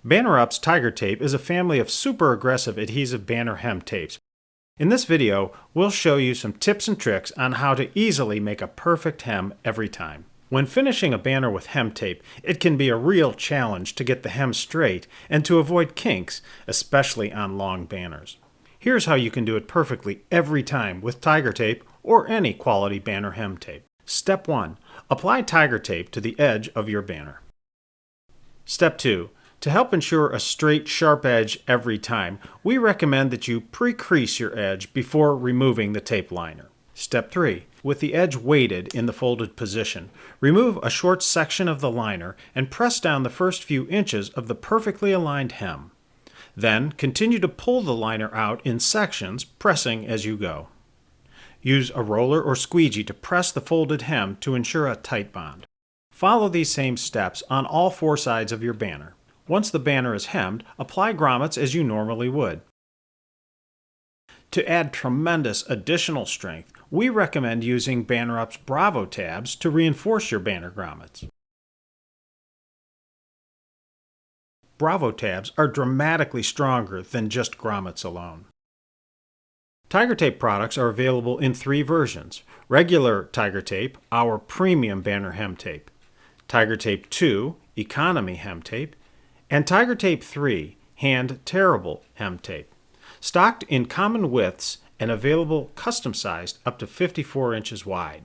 Banner Up's TigerTape is a family of super aggressive adhesive banner hem tapes. In this video, we'll show you some tips and tricks on how to easily make a perfect hem every time. When finishing a banner with hem tape, it can be a real challenge to get the hem straight and to avoid kinks, especially on long banners. Here's how you can do it perfectly every time with TigerTape or any quality banner hem tape. Step 1. Apply TigerTape to the edge of your banner. Step 2. To help ensure a straight, sharp edge every time, we recommend that you pre-crease your edge before removing the tape liner. Step 3. With the edge weighted in the folded position, remove a short section of the liner and press down the first few inches of the perfectly aligned hem. Then continue to pull the liner out in sections, pressing as you go. Use a roller or squeegee to press the folded hem to ensure a tight bond. Follow these same steps on all four sides of your banner. Once the banner is hemmed, apply grommets as you normally would. To add tremendous additional strength, we recommend using Banner Up's Bravo tabs to reinforce your banner grommets. Bravo tabs are dramatically stronger than just grommets alone. TigerTape products are available in 3 versions: regular TigerTape, our premium banner hem tape; TigerTape 2, economy hem tape; and TigerTape 3, hand tearable hem tape. Stocked in common widths and available custom sized up to 54 inches wide.